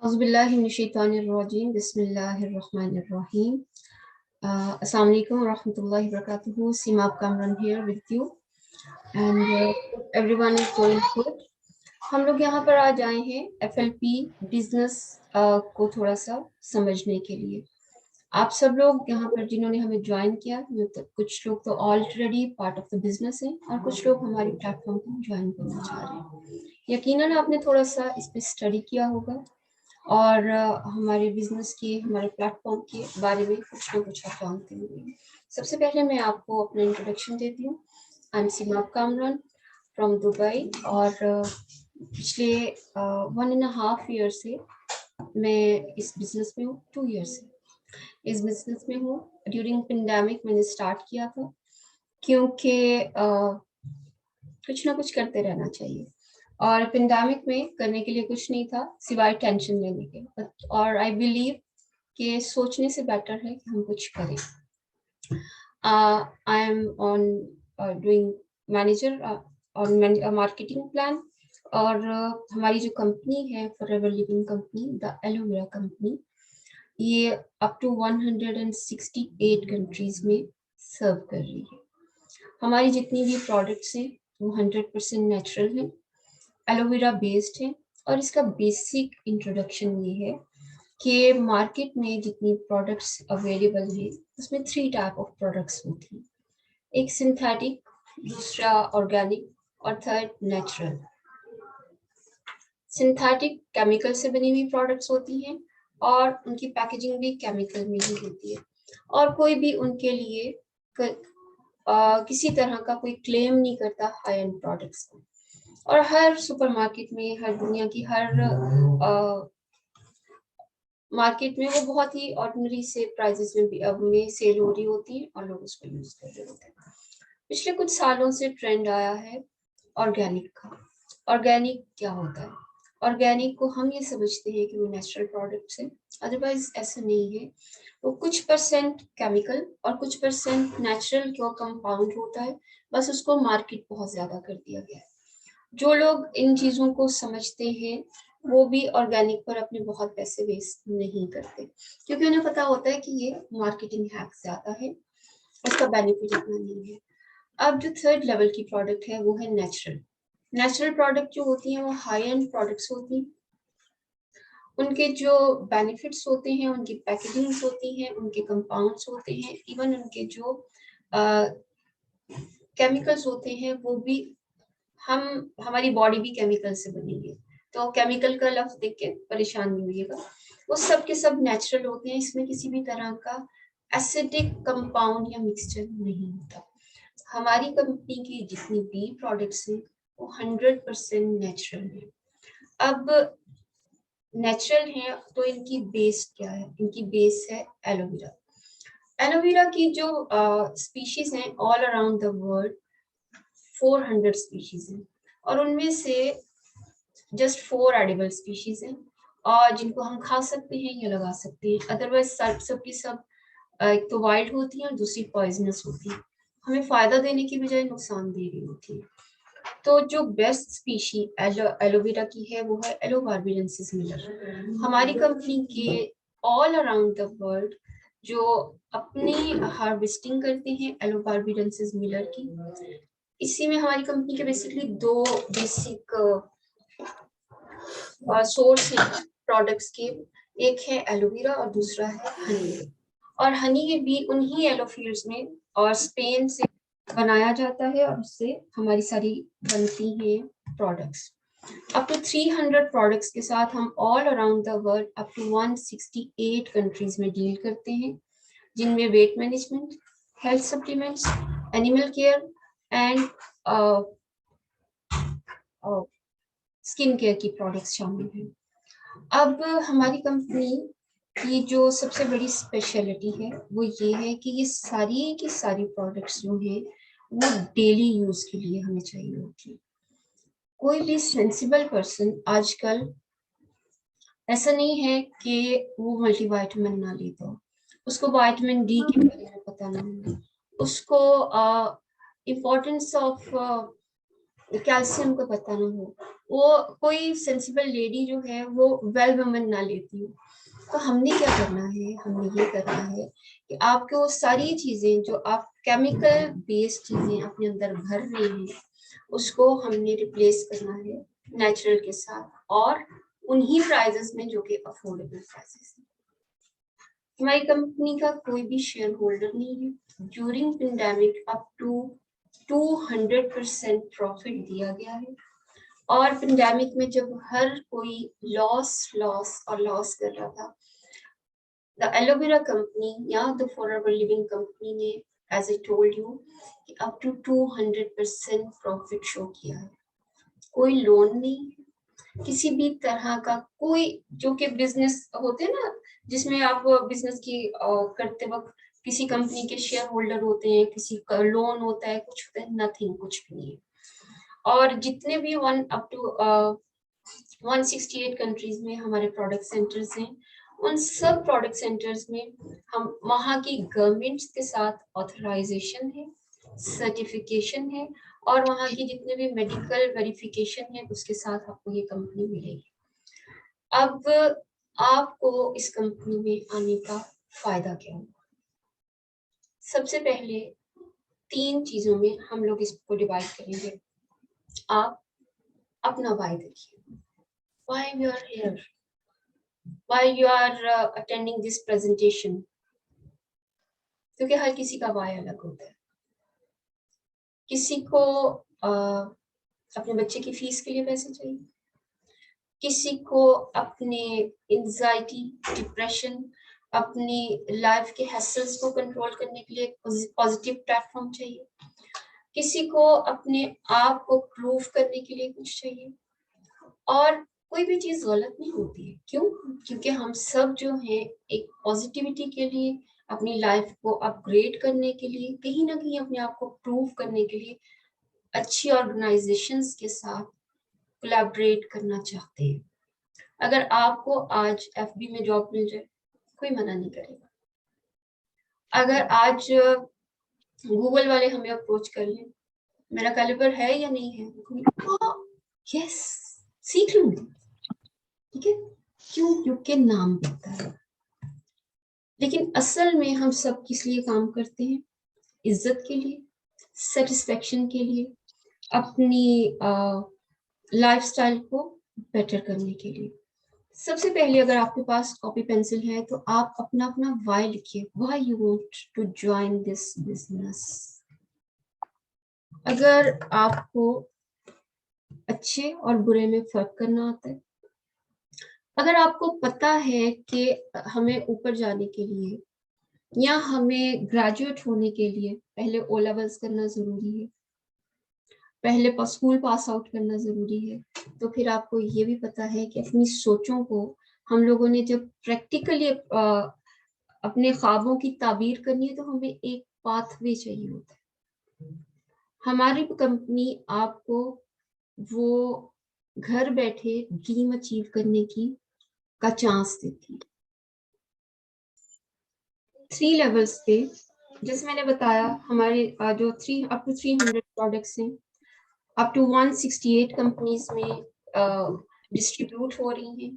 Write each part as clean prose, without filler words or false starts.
औज़ुबिल्लाहिमिनश्शैतानिर्रजीम बिस्मिल्लाहिर्रहमानिर्रहीम। अस्सलाम वालेकुम रहमतुल्लाहि व बरकातुहू। Simab Kamran here with you and everyone is doing good. हम लोग यहाँ पर आज आए हैं FLP बिजनेस को थोड़ा सा समझने के लिए। आप सब लोग यहाँ पर जिन्होंने हमें ज्वाइन किया, कुछ लोग तो already part of the business हैं और कुछ लोग हमारी प्लेटफॉर्म को ज्वाइन करना चाह रहे हैं। यकीनन आपने थोड़ा सा इस पर स्टडी किया होगा और हमारे बिजनेस के, हमारे प्लेटफॉर्म के बारे में कुछ ना कुछ आप जानते होंगे। सबसे पहले मैं आपको अपना इंट्रोडक्शन देती हूँ। I am Seemab Kamran from Dubai और पिछले 1.5 ईयर से मैं इस बिजनेस में हूँ। 2 ईयर से इस बिजनेस में हूँ। ड्यूरिंग पेंडेमिक मैंने स्टार्ट किया था क्योंकि कुछ ना कुछ करते रहना चाहिए और पेंडेमिक में करने के लिए कुछ नहीं था सिवाय टेंशन लेने के। और आई बिलीव कि सोचने से बेटर है कि हम कुछ करें। I am on doing manager on marketing plan और हमारी जो कंपनी है forever Living company, the aloe vera company, ये अप टू 168 कंट्रीज में सर्व कर रही है। हमारी जितनी भी प्रोडक्ट्स हैं वो 100% नेचुरल है, एलोवेरा बेस्ड है। और इसका बेसिक इंट्रोडक्शन ये है कि मार्केट में जितनी प्रोडक्ट्स अवेलेबल हैं उसमें 3 टाइप ऑफ प्रोडक्ट्स होती हैं। एक सिंथेटिक, दूसरा ऑर्गेनिक और थर्ड नेचुरल। सिंथेटिक केमिकल से बनी हुई प्रोडक्ट्स होती हैं और उनकी पैकेजिंग भी केमिकल में ही होती है और कोई भी उनके लिए किसी तरह का कोई क्लेम नहीं करता हाई एंड प्रोडक्ट्स का। और हर सुपरमार्केट में, हर दुनिया की हर मार्केट में वो बहुत ही ऑर्डिनरी से प्राइसेस में सेल हो रही होती है और लोग उसको यूज कर रहे होते हैं। पिछले कुछ सालों से ट्रेंड आया है ऑर्गेनिक का। ऑर्गेनिक क्या होता है? ऑर्गेनिक को हम ये समझते हैं कि वो नेचुरल प्रोडक्ट्स है, अदरवाइज ऐसा नहीं है। वो कुछ परसेंट केमिकल और कुछ परसेंट नेचुरल का कंपाउंड होता है, बस उसको मार्केट बहुत ज्यादा कर दिया गया है। जो लोग इन चीजों को समझते हैं वो भी ऑर्गेनिक पर अपने बहुत पैसे वेस्ट नहीं करते क्योंकि उन्हें पता होता है कि ये मार्केटिंग हैक ज्यादा है, उसका बेनिफिट इतना नहीं है। अब जो थर्ड लेवल की प्रोडक्ट है वो है नेचुरल। नेचुरल प्रोडक्ट जो होती हैं वो हाई एंड प्रोडक्ट्स होती हैं। उनके जो बेनिफिट्स होते हैं, उनकी पैकेजिंग्स होती हैं, उनके कंपाउंड्स होते हैं, इवन उनके जो केमिकल्स होते हैं वो भी हमारी बॉडी भी केमिकल से बनी है, तो केमिकल का लफ्ज देख के परेशान नहीं होइएगा। वो सब के सब नेचुरल होते हैं, इसमें किसी भी तरह का एसिडिक कंपाउंड या मिक्सचर नहीं होता। हमारी कंपनी की जितनी भी प्रोडक्ट्स हैं वो 100% नेचुरल है। अब नेचुरल है तो इनकी बेस क्या है? इनकी बेस है एलोवेरा। एलोवेरा की जो स्पीशीज हैं all around the world 400 species हैं और उनमें से जस्ट 4 एडिबल स्पीशीज हैं और जिनको हम खा सकते हैं या लगा सकते हैं। अदरवाइज सब की सब एक तो वाइल्ड होती हैं और दूसरी पॉइजनस होती है, हमें फायदा देने की बजाय नुकसान दे रही होती है। तो जो बेस्ट स्पीशी एलोवेरा की है वो है एलो बार्बाडेंसिस मिलर। हमारी कंपनी के ऑल अराउंड द वर्ल्ड जो अपनी हार्वेस्टिंग करते हैं एलो बार्बाडेंसिस मिलर की, इसी में हमारी कंपनी के बेसिकली 2 बेसिक सोर्स हैं प्रोडक्ट्स के। एक है एलोवेरा और दूसरा है हनी। और हनी भी उन्हीं एलो फील्ड्स में और स्पेन से बनाया जाता है और उससे हमारी सारी बनती हैं प्रोडक्ट्स। अप टू 300 प्रोडक्ट्स के साथ हम all around the world up to 168 countries में डील करते हैं, जिनमें weight management, health supplements, animal care and skin care की प्रोडक्ट्स शामिल हैं। अब हमारी कंपनी की जो सबसे बड़ी स्पेशलिटी है वो ये है कि ये सारी की सारी प्रोडक्ट्स जो हैं वो डेली यूज के लिए हमें चाहिए होती है। कोई भी सेंसिबल पर्सन आजकल ऐसा नहीं है कि वो मल्टीविटामिन ना लेता हो, उसको विटामिन डी के बारे में पता ना हो, उसको इम्पोर्टेंस ऑफ कैल्शियम का पता ना हो, वो कोई सेंसिबल लेडी जो है वो वेल वुमन ना लेती हो। तो हमने क्या करना है, हमने ये करना है कि आपको सारी चीजें जो आप केमिकल बेस्ड चीजें अपने अंदर भर रहे हैं उसको हमने रिप्लेस करना है नेचुरल के साथ, और उन्हीं प्राइजेस में जो कि अफोर्डेबल प्राइजेस है। हमारी कंपनी का कोई भी शेयर होल्डर नहीं है। During pandemic up to 200% profit दिया गया है, और पेंडेमिक में जब हर कोई लॉस और लॉस कर रहा था, द एलोवेरा कंपनी या द फॉरएवर लिविंग कंपनी ने, as I told you, up to 200% profit show किया है। कोई लोन नहीं, किसी भी तरह का कोई, जो कि बिजनेस होते हैं ना, जिसमें आप बिजनेस की करते वक्त किसी कंपनी के शेयर होल्डर होते हैं, किसी का लोन होता है, कुछ होता है, नथिंग, कुछ भी नहीं है। और जितने भी अप टू 168 कंट्रीज में हमारे प्रोडक्ट सेंटर्स हैं, उन सब प्रोडक्ट सेंटर्स में हम वहाँ की गवर्नमेंट्स के साथ ऑथराइजेशन है, सर्टिफिकेशन है, और वहाँ की जितने भी मेडिकल वेरिफिकेशन है उसके साथ आपको ये कंपनी मिलेगी। अब आपको इस कंपनी में आने का फायदा क्या है? सबसे पहले 3 चीजों में हम लोग इसको डिवाइड करेंगे। आप अपना वाई देखिए, why you are here, why you are attending this presentation, क्योंकि हर किसी का वाई अलग होता है। किसी को अपने बच्चे की फीस के लिए पैसे चाहिए, किसी को अपने एंजाइटी, डिप्रेशन, अपनी लाइफ के हैसल्स को कंट्रोल करने के लिए पॉजिटिव प्लेटफॉर्म चाहिए, किसी को अपने आप को प्रूव करने के लिए कुछ चाहिए। और कोई भी चीज गलत नहीं होती है। क्यों? क्योंकि हम सब जो हैं एक पॉजिटिविटी के लिए, अपनी लाइफ को अपग्रेड करने के लिए, कहीं ना कहीं अपने आप को प्रूव करने के लिए अच्छी ऑर्गेनाइजेशंस के साथ कोलैबोरेट करना चाहते हैं। अगर आपको आज एफबी में जॉब मिल जाए, कोई मना नहीं करेगा। अगर आज गूगल वाले हमें अप्रोच कर लें, मेरा कैलिबर है या नहीं है, यस, सीख लूंगी, ठीक है। क्यों? क्योंकि नाम पता है। लेकिन असल में हम सब किस लिए काम करते हैं? इज्जत के लिए, सेटिस्फेक्शन के लिए, अपनी लाइफस्टाइल को बेटर करने के लिए। सबसे पहले अगर आपके पास कॉपी पेंसिल है तो आप अपना अपना वाई लिखिए, why you want to join this business. अगर आपको अच्छे और बुरे में फर्क करना आता है, अगर आपको पता है कि हमें ऊपर जाने के लिए या हमें ग्रेजुएट होने के लिए पहले ओ लेवल्स करना जरूरी है, पहले स्कूल पास आउट करना जरूरी है, तो फिर आपको ये भी पता है कि अपनी सोचों को हम लोगों ने जब प्रैक्टिकली अपने ख्वाबों की ताबीर करनी है तो हमें एक पाथवे चाहिए होता है। हमारी कंपनी आपको वो घर बैठे ड्रीम अचीव करने की का चांस देती है। 3 लेवल्स पे, जैसे मैंने बताया, हमारे जो 3 अप टू 300 प्रोडक्ट्स हैं, अप टू 168 कंपनीज में डिस्ट्रीब्यूट हो रही हैं,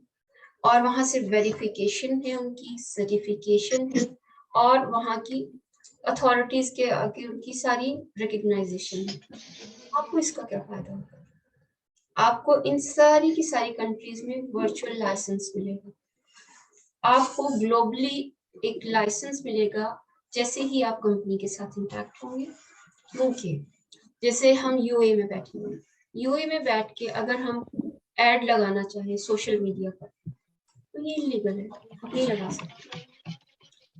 और वहां से वेरिफिकेशन है, उनकी सर्टिफिकेशन है, और वहां की अथॉरिटीज के उनकी सारी रिकग्नाइजेशन है। आपको इसका क्या फायदा होगा? आपको इन सारी की सारी कंट्रीज में वर्चुअल लाइसेंस मिलेगा, आपको ग्लोबली एक लाइसेंस मिलेगा जैसे ही आप कंपनी के साथ इंटरेक्ट होंगे। ओके, जैसे हम यूए में बैठे हैं, यूए में बैठ के अगर हम एड लगाना चाहें सोशल मीडिया पर तो ये इलीगल है, आप नहीं लगा सकते।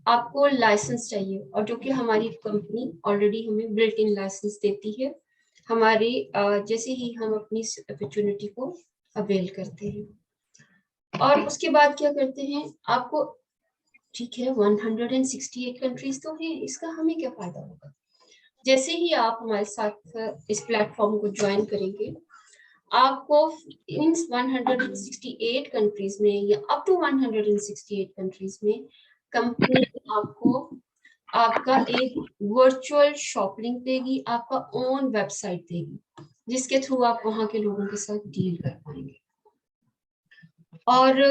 आपको लाइसेंस चाहिए, और जो कि हमारी कंपनी ऑलरेडी हमें बिल्ट इन लाइसेंस देती है हमारी जैसे ही हम अपनी अपॉर्चुनिटी को अवेल करते हैं। और उसके बाद क्या करते हैं, आपको ठीक है 168 कंट्रीज तो है, इसका हमें क्या फायदा होगा? जैसे ही आप हमारे साथ इस प्लेटफॉर्म को ज्वाइन करेंगे, आपको इन 168 कंट्रीज में या अप टू 168 कंट्रीज में कंपनी आपको आपका एक वर्चुअल शॉप लिंक देगी, आपका ओन वेबसाइट देगी, जिसके थ्रू आप वहां के लोगों के साथ डील कर पाएंगे। और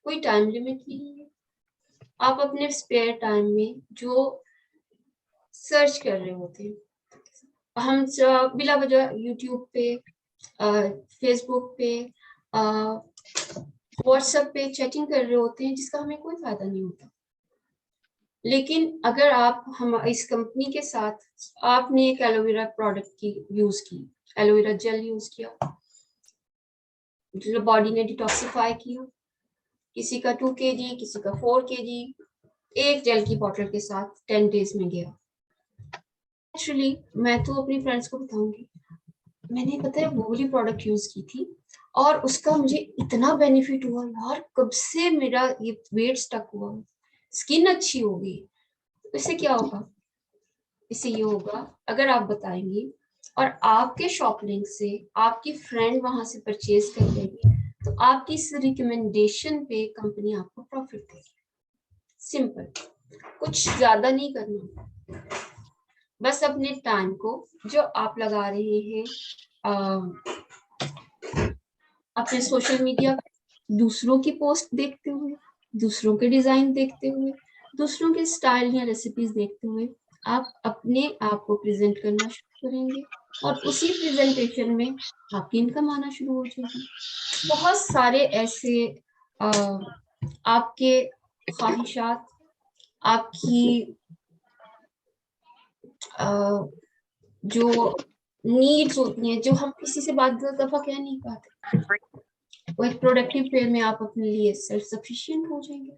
कोई टाइम लिमिट नहीं है, आप अपने स्पेयर टाइम में जो सर्च कर रहे होते हैं, हम बिला वजह यूट्यूब पे, फेसबुक पे, व्हाट्सएप पे चैटिंग कर रहे होते हैं, जिसका हमें कोई फायदा नहीं होता। लेकिन अगर आप हम इस कंपनी के साथ, आपने एक एलोवेरा प्रोडक्ट की यूज की, एलोवेरा जेल यूज किया, जो बॉडी ने डिटॉक्सिफाई किया, किसी का 2 kg, किसी का 4 kg, एक जेल की बोतल के साथ 10 डेज में गया। एक्चुअली मैं तो अपनी फ्रेंड्स को बताऊंगी, मैंने पता है वो वाली प्रोडक्ट यूज की थी और उसका मुझे इतना बेनिफिट हुआ यार, कब से मेरा ये वेट स्टक हुआ, स्किन अच्छी हो गई। तो इससे क्या होगा, इससे ये होगा, अगर आप बताएंगी और आपके शॉप लिंक से आपकी फ्रेंड वहां से परचेज कर लेगी, तो आपकी इस रिकमेंडेशन पे कंपनी आपको प्रॉफिट देगी। सिंपल, कुछ ज्यादा नहीं करना, बस अपने टाइम को जो आप लगा रहे हैं अपने सोशल मीडिया, दूसरों की पोस्ट देखते हुए, दूसरों के डिजाइन देखते हुए, दूसरों के स्टाइल या रेसिपीज देखते हुए आप अपने आप को प्रेजेंट करना शुरू करेंगे और उसी प्रेजेंटेशन में आपकी इनकम आना शुरू हो जाएगी। बहुत सारे ऐसे आपके ख्वाहिशात, आपकी जो नीड्स होती हैं, जो हम किसी से बात दफा कह नहीं पाते, वो एक प्रोडक्टिव वे में आप अपने लिए सेल्फ सफिशिएंट हो जाएंगे।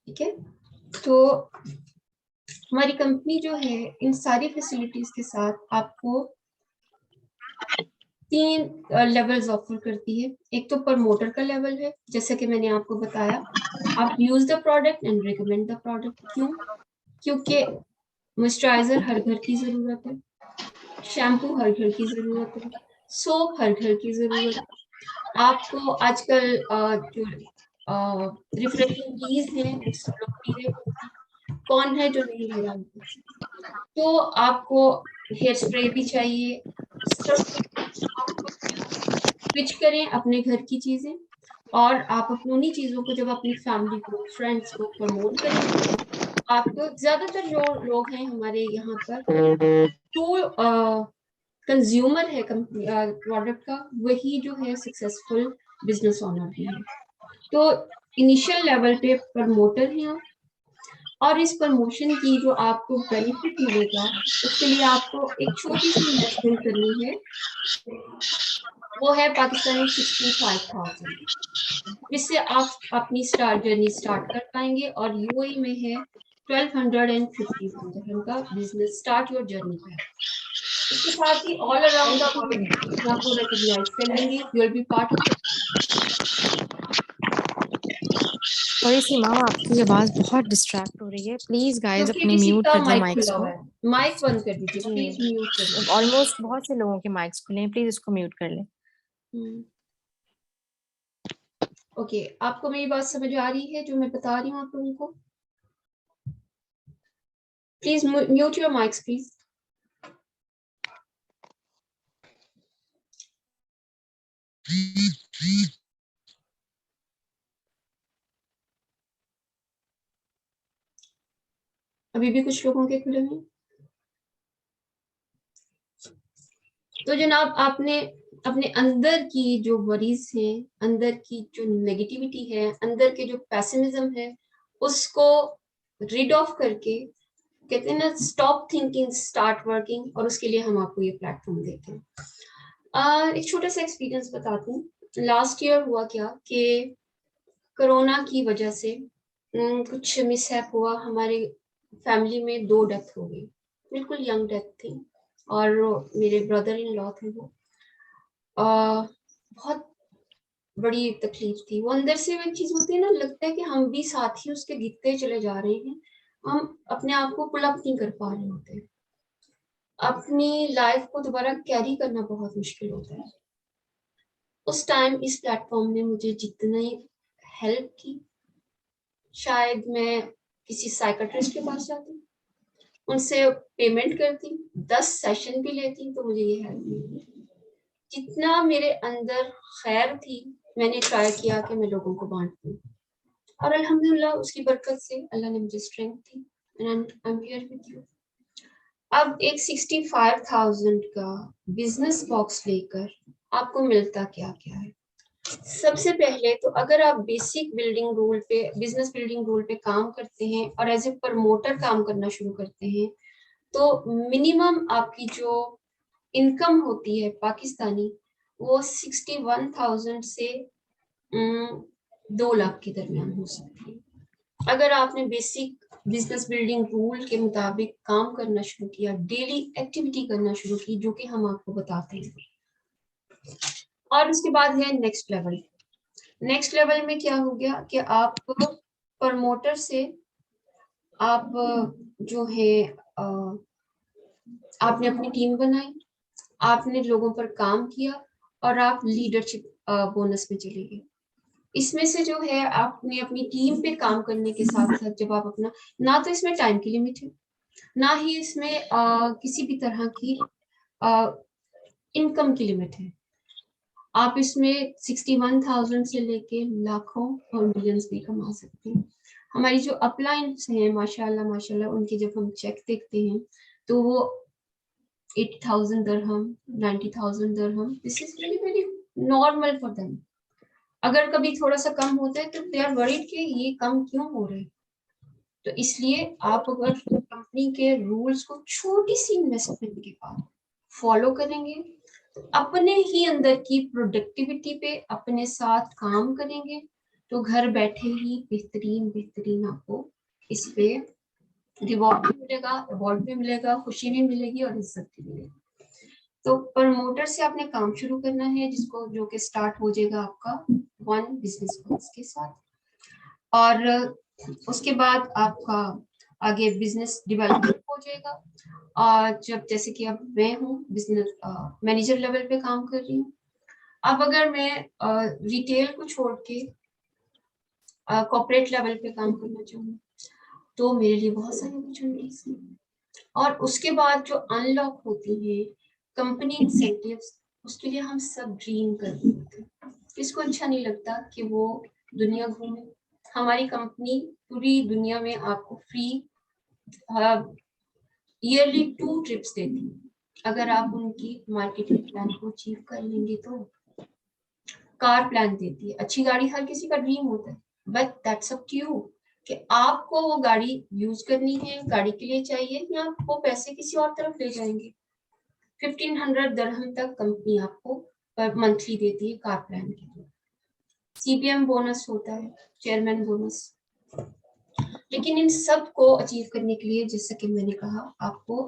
ठीक है, तो हमारी कंपनी जो है इन सारी फैसिलिटीज के साथ आपको 3 लेवल्स ऑफर करती है। एक तो प्रमोटर का लेवल है, जैसे कि मैंने आपको बताया, आप use the product and recommend the product. क्यों? क्योंकि मॉइस्चराइजर हर घर की जरूरत है, शैम्पू हर घर की जरूरत है, सोप हर घर की जरूरत है। आपको आजकल जो रिफ्रेशिंग टीज हैं वो सब लोग पी रहे होते हैं, कौन है जो नहीं ले रहा होता। तो आपको हेयर स्प्रे भी चाहिए, स्विच करें अपने घर की चीजें, और आप अपनी चीजों को जब अपनी फैमिली को, फ्रेंड्स को प्रमोट करेंगे, आपको ज्यादातर जो लोग हैं हमारे यहाँ पर तो कंज्यूमर है प्रोडक्ट का, वही जो है सक्सेसफुल बिजनेस ओनर भी है। तो इनिशियल लेवल पे प्रमोटर हैं आप, और इस प्रमोशन की जो आपको बेनिफिट मिलेगा, उसके लिए आपको एक छोटी सी इन्वेस्टमेंट करनी है, वो है पाकिस्तानी 65,000, जिससे आप अपनी स्टार्ट जर्नी स्टार्ट कर पाएंगे। और यूएई में है 1251 dirham का बिजनेस स्टार्ट योर जर्नी पे। इसके साथ ही ऑल अराउंड आपको रिकॉग्नाइज करेंगे, you will be part of. Sorry सी मैम, आपकी आवाज बहुत डिस्ट्रैक्ट हो रही है, प्लीज गाइस क्योंकि अपने किसी म्यूट का कर दें माइक माइक्स खुला को। हुआ है, माइक बंद कर दीजिए जी, प्लीज, म्यूट कर दीजिए। ऑलमोस्ट बहुत से लोगों के माइक्स खुले हैं, प्लीज इसको म्यूट कर लें। ओके, आपको मेरी बात समझ आ रही है जो मैं बता रही हूँ आप लोगों को? Please mute your mics please. अभी भी कुछ लोगों के खुले हैं। तो जनाब, आपने अपने अंदर की जो वरीज हैं, अंदर की जो नेगेटिविटी है, अंदर के जो पैसिमिज्म है, उसको रीड ऑफ करके, कहते हैं ना, स्टॉप थिंकिंग स्टार्ट वर्किंग, और उसके लिए हम आपको ये प्लेटफॉर्म देते हैं। एक छोटा सा एक्सपीरियंस बताती हूँ। लास्ट ईयर हुआ क्या कि कोरोना की वजह से कुछ मिसहैप हुआ, हमारे फैमिली में 2 डेथ हो गई, बिल्कुल यंग डेथ थी, और मेरे ब्रदर इन लॉ थे वो। बहुत बड़ी तकलीफ थी वो। अंदर से वो एक चीज होती है ना, लगता है कि हम भी साथ ही उसके गिरते चले जा रहे हैं, हम अपने आप को पुल अप नहीं कर पा रहे होते, अपनी लाइफ को दोबारा कैरी करना बहुत मुश्किल होता है। उस टाइम इस प्लेटफॉर्म ने मुझे जितनी हेल्प की, शायद मैं किसी साइकेट्रिस्ट के पास जाती, उनसे पेमेंट करती, 10 सेशन भी लेती, तो मुझे ये हेल्प मिली। जितना मेरे अंदर खैर थी, मैंने ट्राई किया कि मैं लोगों को बांट दूं, और अल्हम्दुलिल्लाह उसकी बरकत से अल्लाह ने मुझे strength the, and I am here with you. अब एक 65,000 का बिजनेस बॉक्स लेकर आपको मिलता क्या क्या है? सबसे पहले तो अगर आप बेसिक बिल्डिंग रूल पे, बिजनेस बिल्डिंग रूल पे काम करते हैं और एज ए प्रमोटर काम करना शुरू करते हैं, तो मिनिमम आपकी जो इनकम होती है पाकिस्तानी, वो 61,000 से 2 लाख के दरमियान हो सकती है। अगर आपने बेसिक बिजनेस बिल्डिंग रूल के मुताबिक काम करना शुरू किया, डेली एक्टिविटी करना शुरू की, जो कि हम आपको बताते हैं। और उसके बाद है नेक्स्ट लेवल। नेक्स्ट लेवल में क्या हो गया कि आप प्रमोटर से आप जो है आपने अपनी टीम बनाई, आपने लोगों पर काम किया, और आप लीडरशिप बोनस में चले गए। इसमें से जो है आपने अपनी टीम पे काम करने के साथ साथ जब आप अपना, ना तो इसमें टाइम की लिमिट है, ना ही इसमें किसी भी तरह की इनकम की लिमिट है। आप इसमें 61,000 से लेके लाखों और मिलियंस भी कमा सकते हैं। हमारी जो अपलाइंस हैं माशाल्लाह माशाल्लाह, उनके जब हम चेक देखते हैं तो वो 80,000 दरहम, 90,000 दरहम, this is very very normal for them. अगर कभी थोड़ा सा कम होता है तो दे आर वरीड कि ये कम क्यों हो रहा है। तो इसलिए आप अगर कंपनी के रूल्स को छोटी सी इन्वेस्टमेंट के बाद फॉलो करेंगे, अपने ही अंदर की प्रोडक्टिविटी पे अपने साथ काम करेंगे, तो घर बैठे ही बेहतरीन बेहतरीन आपको इस पे रिवॉर्ड भी मिलेगा, अवार्ड भी मिलेगा, खुशी भी मिलेगी और इज्जत भी मिलेगी। तो प्रमोटर से आपने काम शुरू करना है, जिसको जो कि स्टार्ट हो जाएगा आपका 1 बिजनेस कोर्स के साथ, और उसके बाद आपका आगे बिजनेस डेवलपमेंट हो जाएगा। और जब जैसे कि अब मैं हूँ बिजनेस मैनेजर लेवल पे काम कर रही हूँ, अब अगर मैं रिटेल को छोड़ के कॉर्पोरेट लेवल पे काम करना चाहूँ, तो मेरे लिए बहुत सारी अपॉर्चुनिटीज हैं। और उसके बाद जो अनलॉक होती है कंपनी इंसेंटिव्स, उसके लिए हम सब ड्रीम करते हैं। किसको अच्छा नहीं लगता कि वो दुनिया घूमे? हमारी कंपनी पूरी दुनिया में आपको फ्री ईयरली 2 ट्रिप्स देती है, अगर आप उनकी मार्केटिंग प्लान को अचीव कर लेंगे तो। कार प्लान देती है, अच्छी गाड़ी हर किसी का ड्रीम होता है, but that's up to you कि आपको वो गाड़ी यूज करनी है, गाड़ी के लिए चाहिए, या वो पैसे किसी और तरफ ले जाएंगे। 1500 दरहम तक कंपनी आपको पर मंथली देती है कार प्लान के लिए। सीपीएम बोनस होता है, चेयरमैन बोनस। लेकिन इन सब को अचीव करने के लिए, जैसा कि मैंने कहा, आपको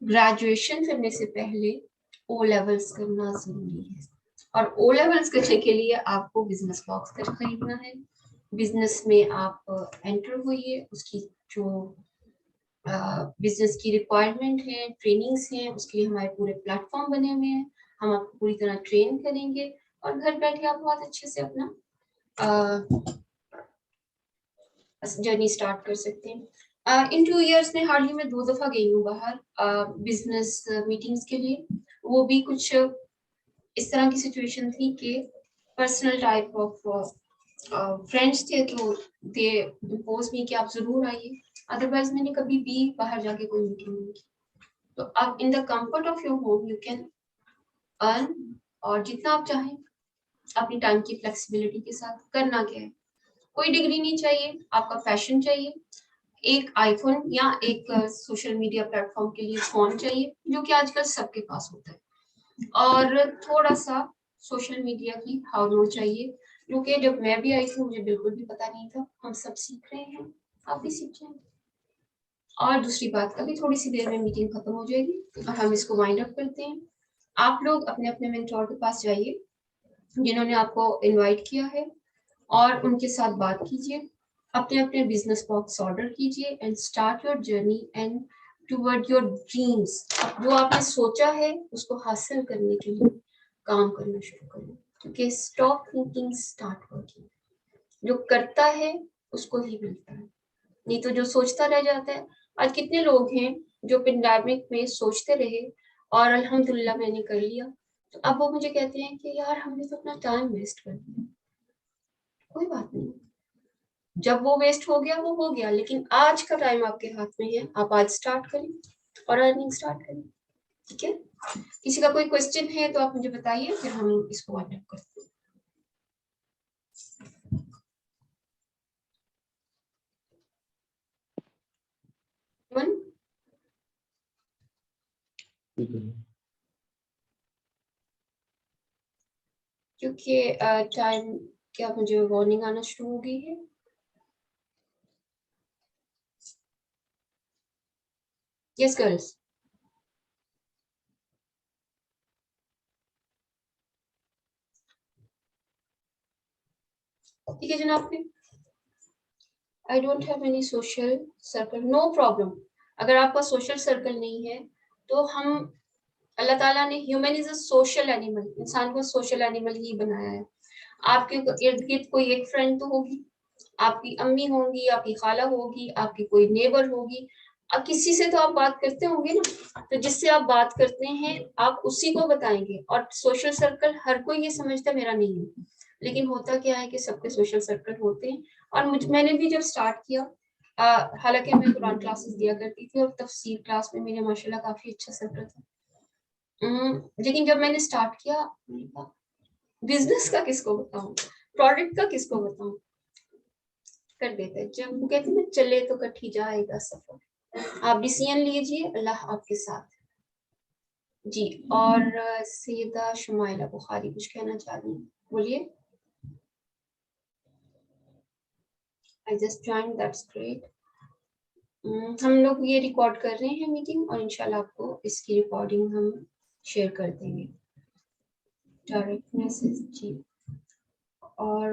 ग्रेजुएशन करने से पहले ओ लेवल्स करना जरूरी है। और ओ लेवल्स करने के लिए आपको बिजनेस बॉक्स कर खरीदना है। बिजनेस में आप एंटर होइए, उसकी जो बिजनेस की रिक्वायरमेंट है, ट्रेनिंग्स हैं, उसके लिए हमारे पूरे प्लेटफॉर्म बने हुए हैं। हम आपको पूरी तरह ट्रेन करेंगे और घर बैठे आप बहुत अच्छे से अपना जर्नी स्टार्ट कर सकते हैं। इन 2 इयर्स में हार्डली मैं 2 दफा गई हूँ बाहर बिजनेस मीटिंग्स के लिए। वो भी कुछ इस तरह की सिचुएशन थी कि पर्सनल टाइप ऑफ फ्रेंड्स थे, तो दे इम्पोज मी कि आप जरूर आइए। अदरवाइज मैंने कभी भी बाहर जाके कोई मीटिंग नहीं की। तो आप in the comfort of your home you can earn, और जितना आप चाहें अपनी टाइम की फ्लेक्सिबिलिटी के साथ। करना क्या है, कोई डिग्री नहीं चाहिए, आपका पैशन चाहिए, एक आईफोन या एक सोशल मीडिया प्लेटफॉर्म के लिए फोन चाहिए, जो कि आजकल सबके पास होता है, और थोड़ा सा सोशल मीडिया की हाउ चाहिए, क्योंकि जब मैं भी आई थी मुझे बिल्कुल भी पता नहीं था। हम सब सीख रहे हैं, आप भी सीख जाएंगे। और दूसरी बात, अभी थोड़ी सी देर में मीटिंग खत्म हो जाएगी और हम इसको वाइंड अप करते हैं। आप लोग अपने अपने मेंटोर के पास जाइए जिन्होंने आपको इनवाइट किया है, और उनके साथ बात कीजिए, अपने अपने बिजनेस बॉक्स ऑर्डर कीजिए, and start your journey and toward your dreams. जो आपने सोचा है उसको हासिल करने के लिए काम करना शुरू करें, क्योंकि स्टॉप थिंकिंग स्टार्ट वर्किंग। जो करता है उसको ही मिलता है, नहीं तो जो सोचता रह जाता है आज कितने लोग हैं जो पेंडेमिक में सोचते रहे और अल्हम्दुलिल्लाह मैंने कर लिया, तो अब वो मुझे कहते हैं कि यार हमने तो अपना टाइम वेस्ट कर दिया। कोई बात नहीं, जब वो वेस्ट हो गया वो हो गया, लेकिन आज का टाइम आपके हाथ में है, आप आज स्टार्ट करें और अर्निंग स्टार्ट करें। ठीक है, किसी का कोई क्वेश्चन है तो आप मुझे बताइए, फिर हम इसको वाइंड अप करते हैं। क्योंकि टाइम क्या मुझे वार्निंग आना शुरू हो गई है। यस गर्ल्स, ठीक है जनाब। I don't have any social circle, no problem. अगर आपका सोशल सर्कल नहीं है तो हम, अल्लाह ताला ने, human is a social animal, इंसान को सोशल एनिमल ही बनाया है। आपके इर्द गिर्द कोई एक फ्रेंड तो होगी, आपकी अम्मी होंगी, आपकी खाला होगी, आपकी कोई नेबर होगी, अब किसी से तो आप बात करते होंगे ना, तो जिससे आप बात करते हैं आप उसी को बताएंगे। और सोशल सर्कल हर कोई ये समझता मेरा नहीं है, लेकिन होता क्या है कि सबके सोशल सर्कल होते हैं। और मैंने भी जब स्टार्ट किया, हालांकि मैं कुरान क्लासेस दिया करती थी और तफसीर क्लास में मेरे माशाल्लाह काफी अच्छा सर्कल था, लेकिन जब मैंने स्टार्ट किया बिजनेस का किसको बताऊं, प्रोडक्ट का किसको बताऊं, कर देते हैं। जब वो कहते हैं चले तो कठी जाएगा सफर, आप डिसीजन लीजिए, अल्लाह आपके साथ जी। और सैयदा शुमाइला बुखारी कुछ कहना चाह रही हैं, बोलिए। I just join, that's great. हम लोग ये रिकॉर्ड कर रहे हैं मीटिंग, और इंशाल्लाह आपको इसकी रिकॉर्डिंग हम शेयर कर देंगे, डायरेक्ट मैसेज जी। और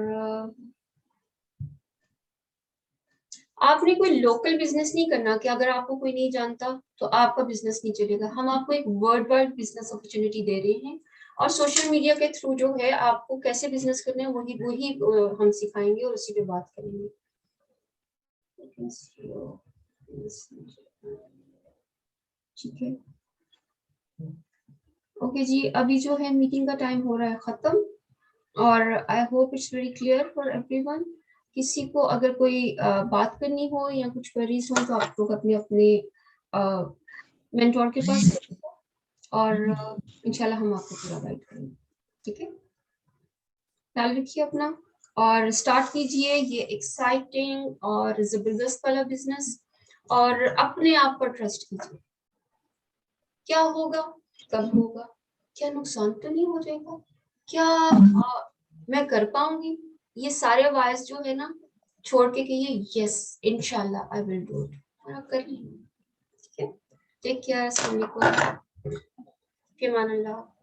आपने कोई लोकल बिजनेस नहीं करना कि अगर आपको कोई नहीं जानता तो आपका बिजनेस नहीं चलेगा। हम आपको एक वर्ल्ड वाइड बिजनेस अपॉर्चुनिटी दे रहे हैं, और सोशल मीडिया के थ्रू जो है आपको कैसे बिजनेस करना है वही वही हम सिखाएंगे और उसी पे बात करेंगे। ठीक है, ओके जी। अभी जो है मीटिंग का टाइम हो रहा है खत्म, और I hope it's very clear for everyone. किसी को अगर कोई बात करनी हो या कुछ क्वेरीज हो तो आप लोग अपने अपने मेंटोर के पास, और इंशाल्लाह हम आपको पूरा गाइड करेंगे। ठीक है, ख्याल रखिए अपना, और स्टार्ट कीजिए ये एक्साइटिंग और जबरदस्त वाला बिजनेस, और अपने आप पर ट्रस्ट कीजिए। क्या होगा, कब होगा, क्या नुकसान तो नहीं हो जाएगा, क्या मैं कर पाऊंगी, ये सारे वायस जो है ना छोड़ के कहिए यस इंशाल्लाह आई विल डू इट, और आप कर लेंगे। ठीक है, टेक केयर, अस्सलाम वालेकुम, फिर मान अल्लाह।